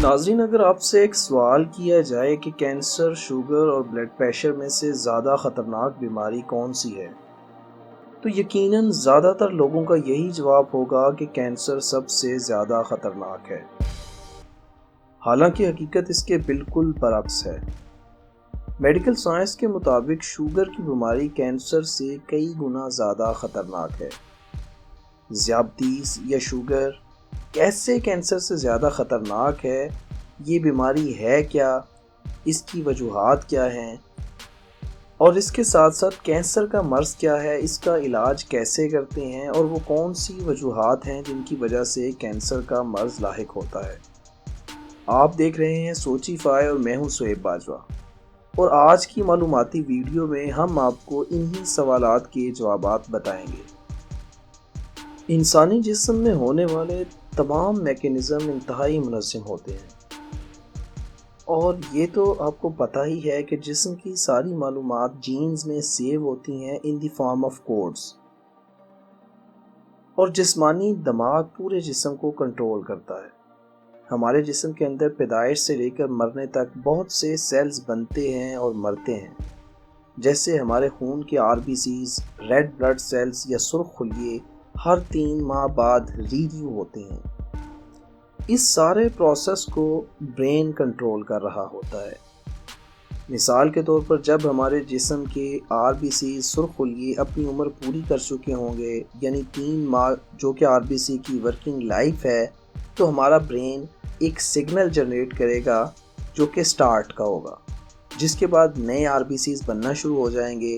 ناظرین، اگر آپ سے ایک سوال کیا جائے کہ کینسر، شوگر اور بلڈ پریشر میں سے زیادہ خطرناک بیماری کون سی ہے، تو یقیناً زیادہ تر لوگوں کا یہی جواب ہوگا کہ کینسر سب سے زیادہ خطرناک ہے۔ حالانکہ حقیقت اس کے بالکل برعکس ہے۔ میڈیکل سائنس کے مطابق شوگر کی بیماری کینسر سے کئی گنا زیادہ خطرناک ہے۔ ذیابیطس یا شوگر کیسے کینسر سے زیادہ خطرناک ہے، یہ بیماری ہے کیا، اس کی وجوہات کیا ہیں، اور اس کے ساتھ ساتھ کینسر کا مرض کیا ہے، اس کا علاج کیسے کرتے ہیں، اور وہ کون سی وجوہات ہیں جن کی وجہ سے کینسر کا مرض لاحق ہوتا ہے۔ آپ دیکھ رہے ہیں سوچیفائی اور میں ہوں شعیب باجوہ، اور آج کی معلوماتی ویڈیو میں ہم آپ کو انہی سوالات کے جوابات بتائیں گے۔ انسانی جسم میں ہونے والے تمام میکینزم انتہائی منظم ہوتے ہیں، اور یہ تو آپ کو پتہ ہی ہے کہ جسم کی ساری معلومات جینز میں سیو ہوتی ہیں ان دی فارم آف کوڈز، اور جسمانی دماغ پورے جسم کو کنٹرول کرتا ہے۔ ہمارے جسم کے اندر پیدائش سے لے کر مرنے تک بہت سے سیلز بنتے ہیں اور مرتے ہیں، جیسے ہمارے خون کے RBCs، ریڈ بلڈ سیلز یا سرخ خلیے ہر 3 ماہ بعد ریویو ہوتے ہیں۔ اس سارے پروسیس کو برین کنٹرول کر رہا ہوتا ہے۔ مثال کے طور پر جب ہمارے جسم کے RBCs سرخ خلیے اپنی عمر پوری کر چکے ہوں گے، یعنی 3 ماہ جو کہ RBC کی ورکنگ لائف ہے، تو ہمارا برین ایک سگنل جنریٹ کرے گا جو کہ سٹارٹ کا ہوگا، جس کے بعد نئے RBCs بننا شروع ہو جائیں گے،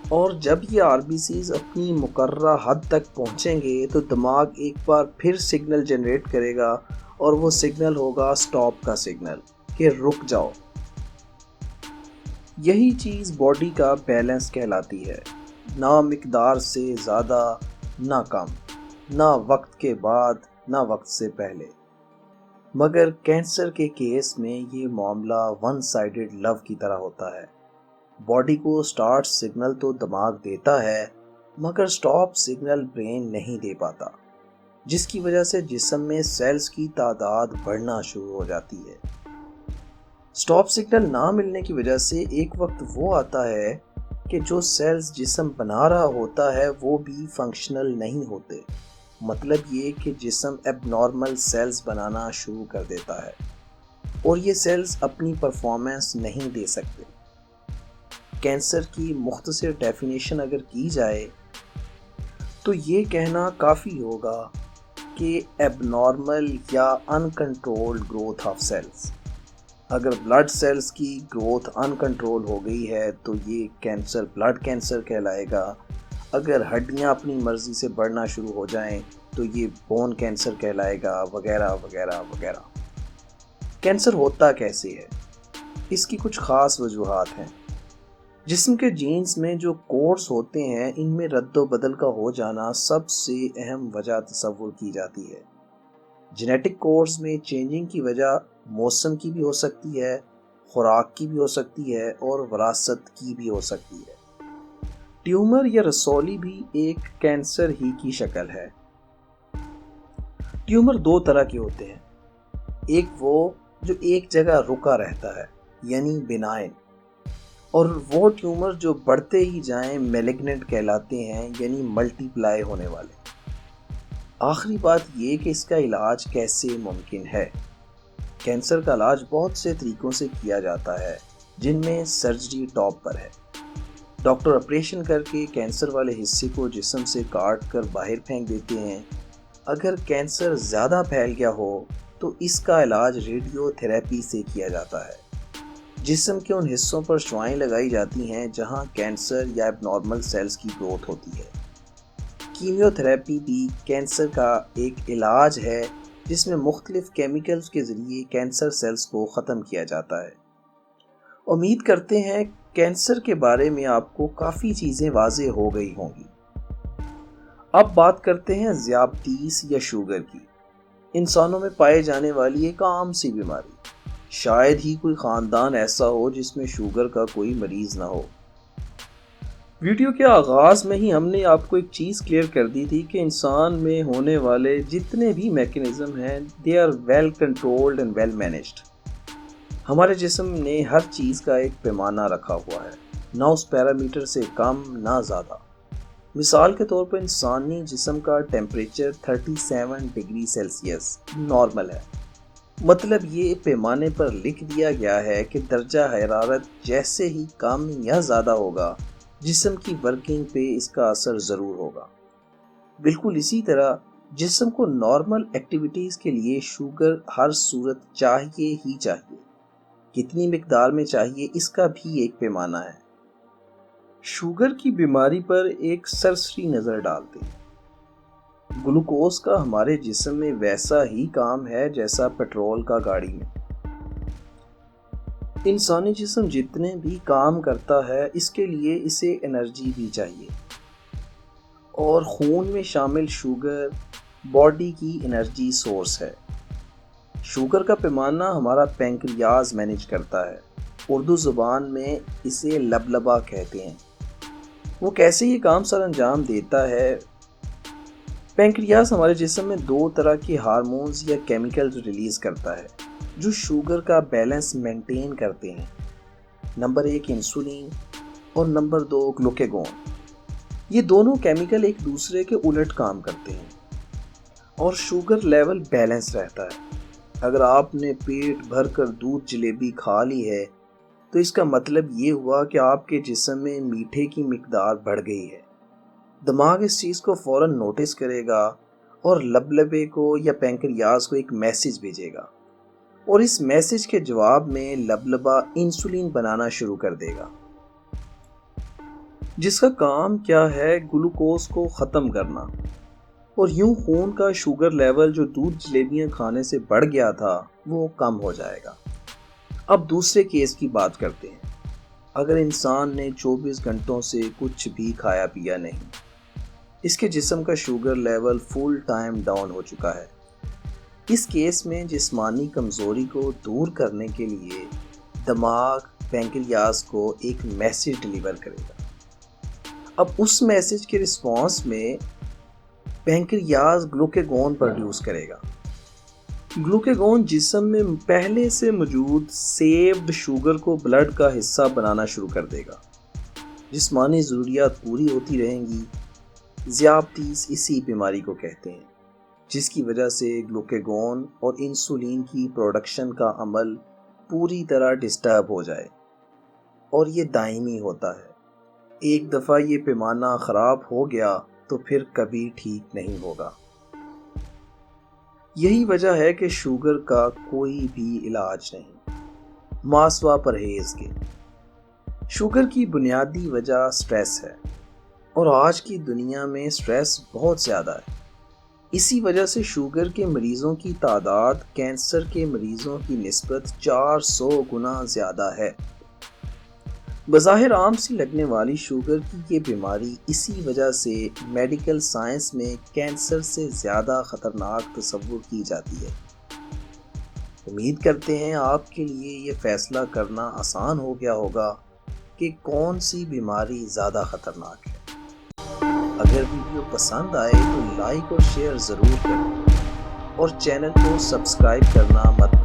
اور جب یہ RBCs اپنی مقررہ حد تک پہنچیں گے تو دماغ ایک بار پھر سگنل جنریٹ کرے گا، اور وہ سگنل ہوگا سٹاپ کا سگنل کہ رک جاؤ۔ یہی چیز باڈی کا بیلنس کہلاتی ہے، نہ مقدار سے زیادہ، نہ کم، نہ وقت کے بعد، نہ وقت سے پہلے۔ مگر کینسر کے کیس میں یہ معاملہ ون سائیڈڈ لو کی طرح ہوتا ہے۔ باڈی کو سٹارٹ سگنل تو دماغ دیتا ہے، مگر سٹاپ سگنل برین نہیں دے پاتا، جس کی وجہ سے جسم میں سیلز کی تعداد بڑھنا شروع ہو جاتی ہے۔ سٹاپ سگنل نہ ملنے کی وجہ سے ایک وقت وہ آتا ہے کہ جو سیلز جسم بنا رہا ہوتا ہے وہ بھی فنکشنل نہیں ہوتے، مطلب یہ کہ جسم ایب نارمل سیلز بنانا شروع کر دیتا ہے، اور یہ سیلز اپنی پرفارمنس نہیں دے سکتے۔ کینسر کی مختصر ڈیفینیشن اگر کی جائے تو یہ کہنا کافی ہوگا کہ ایب نارمل یا ان کنٹرولڈ گروتھ آف سیلز۔ اگر بلڈ سیلز کی گروتھ ان کنٹرول ہو گئی ہے تو یہ کینسر بلڈ کینسر کہلائے گا۔ اگر ہڈیاں اپنی مرضی سے بڑھنا شروع ہو جائیں تو یہ بون کینسر کہلائے گا، وغیرہ وغیرہ وغیرہ۔ کینسر ہوتا کیسے ہے؟ اس کی کچھ خاص وجوہات ہیں۔ جسم کے جینز میں جو کوڈز ہوتے ہیں، ان میں رد و بدل کا ہو جانا سب سے اہم وجہ تصور کی جاتی ہے۔ جینیٹک کوڈز میں چینجنگ کی وجہ موسم کی بھی ہو سکتی ہے، خوراک کی بھی ہو سکتی ہے، اور وراثت کی بھی ہو سکتی ہے۔ ٹیومر یا رسولی بھی ایک کینسر ہی کی شکل ہے۔ ٹیومر 2 طرح کے ہوتے ہیں، ایک وہ جو ایک جگہ رکا رہتا ہے یعنی بینائن، اور وہ ٹیومر جو بڑھتے ہی جائیں میلیگننٹ کہلاتے ہیں، یعنی ملٹی پلائی ہونے والے۔ آخری بات یہ کہ اس کا علاج کیسے ممکن ہے۔ کینسر کا علاج بہت سے طریقوں سے کیا جاتا ہے، جن میں سرجری ٹاپ پر ہے۔ ڈاکٹر آپریشن کر کے کینسر والے حصے کو جسم سے کاٹ کر باہر پھینک دیتے ہیں۔ اگر کینسر زیادہ پھیل گیا ہو تو اس کا علاج ریڈیو تھراپی سے کیا جاتا ہے۔ جسم کے ان حصوں پر شعاعیں لگائی جاتی ہیں جہاں کینسر یا ایب نارمل سیلز کی گروتھ ہوتی ہے۔ کیمیو تھراپی بھی کینسر کا ایک علاج ہے، جس میں مختلف کیمیکلز کے ذریعے کینسر سیلز کو ختم کیا جاتا ہے۔ امید کرتے ہیں کینسر کے بارے میں آپ کو کافی چیزیں واضح ہو گئی ہوں گی۔ اب بات کرتے ہیں ذیابیطس یا شوگر کی، انسانوں میں پائے جانے والی ایک عام سی بیماری۔ شاید ہی کوئی خاندان ایسا ہو جس میں شوگر کا کوئی مریض نہ ہو۔ ویڈیو کے آغاز میں ہی ہم نے آپ کو ایک چیز کلیئر کر دی تھی کہ انسان میں ہونے والے جتنے بھی میکینزم ہیں they are well controlled and well managed. ہمارے جسم نے ہر چیز کا ایک پیمانہ رکھا ہوا ہے، نہ اس پیرامیٹر سے کم نہ زیادہ. مثال کے طور پر انسانی جسم کا ٹیمپریچر 37 ڈگری سیلسیس نارمل ہے. مطلب یہ پیمانے پر لکھ دیا گیا ہے کہ درجہ حرارت جیسے ہی کم یا زیادہ ہوگا جسم کی ورکنگ پہ اس کا اثر ضرور ہوگا. بالکل اسی طرح جسم کو نارمل ایکٹیویٹیز کے لیے شوگر ہر صورت چاہیے ہی چاہیے. کتنی مقدار میں چاہیے اس کا بھی ایک پیمانہ ہے. شوگر کی بیماری پر ایک سرسری نظر ڈالتے ہیں. گلوکوز کا ہمارے جسم میں ویسا ہی کام ہے جیسا پیٹرول کا گاڑی میں. انسانی جسم جتنے بھی کام کرتا ہے اس کے لیے اسے انرجی بھی چاہیے، اور خون میں شامل شوگر باڈی کی انرجی سورس ہے. شوگر کا پیمانہ ہمارا پینکریاز مینیج کرتا ہے. اردو زبان میں اسے لبلبا کہتے ہیں. وہ کیسے یہ کام سر انجام دیتا ہے؟ پینکریاز ہمارے جسم میں 2 طرح کے ہارمونز یا کیمیکلز ریلیز کرتا ہے جو شوگر کا بیلنس مینٹین کرتے ہیں. نمبر 1 انسولین اور نمبر 2 گلوکیگون. یہ دونوں کیمیکل ایک دوسرے کے الٹ کام کرتے ہیں اور شوگر لیول بیلنس رہتا ہے. اگر آپ نے پیٹ بھر کر دودھ جلیبی کھا لی ہے تو اس کا مطلب یہ ہوا کہ آپ کے جسم میں میٹھے کی مقدار بڑھ گئی ہے. دماغ اس چیز کو فوراً نوٹس کرے گا اور لبلبے کو یا پینکریاز کو ایک میسج بھیجے گا، اور اس میسج کے جواب میں لبلبا انسولین بنانا شروع کر دے گا جس کا کام کیا ہے گلوکوز کو ختم کرنا. اور یوں خون کا شوگر لیول جو دودھ جلیبیاں کھانے سے بڑھ گیا تھا وہ کم ہو جائے گا. اب دوسرے کیس کی بات کرتے ہیں. اگر انسان نے 24 گھنٹوں سے کچھ بھی کھایا پیا نہیں، اس کے جسم کا sugar level full time down ہو چکا ہے. اس کیس میں جسمانی کمزوری کو دور کرنے کے لیے دماغ پینکریاز کو ایک میسج ڈلیور کرے گا. اب اس میسج کے رسپانس میں پینکریاز گلوکیگون پروڈیوس کرے گا. گلوکیگون جسم میں پہلے سے موجود سیوڈ شوگر کو بلڈ کا حصہ بنانا شروع کر دے گا. جسمانی ضروریات پوری ہوتی رہیں گی. ذیابطیس اسی بیماری کو کہتے ہیں جس کی وجہ سے گلوکیگون اور انسولین کی پروڈکشن کا عمل پوری طرح ڈسٹرب ہو جائے، اور یہ دائمی ہوتا ہے. ایک دفعہ یہ پیمانہ خراب ہو گیا تو پھر کبھی ٹھیک نہیں ہوگا. یہی وجہ ہے کہ شوگر کا کوئی بھی علاج نہیں ماسوا پرہیز کے. شوگر کی بنیادی وجہ سٹریس ہے، اور آج کی دنیا میں سٹریس بہت زیادہ ہے. اسی وجہ سے شوگر کے مریضوں کی تعداد کینسر کے مریضوں کی نسبت 400 گنا زیادہ ہے. بظاہر عام سی لگنے والی شوگر کی یہ بیماری اسی وجہ سے میڈیکل سائنس میں کینسر سے زیادہ خطرناک تصور کی جاتی ہے. امید کرتے ہیں آپ کے لیے یہ فیصلہ کرنا آسان ہو گیا ہوگا کہ کون سی بیماری زیادہ خطرناک ہے. اگر ویڈیو پسند آئے تو لائک اور شیئر ضرور کریں، اور چینل کو سبسکرائب کرنا مت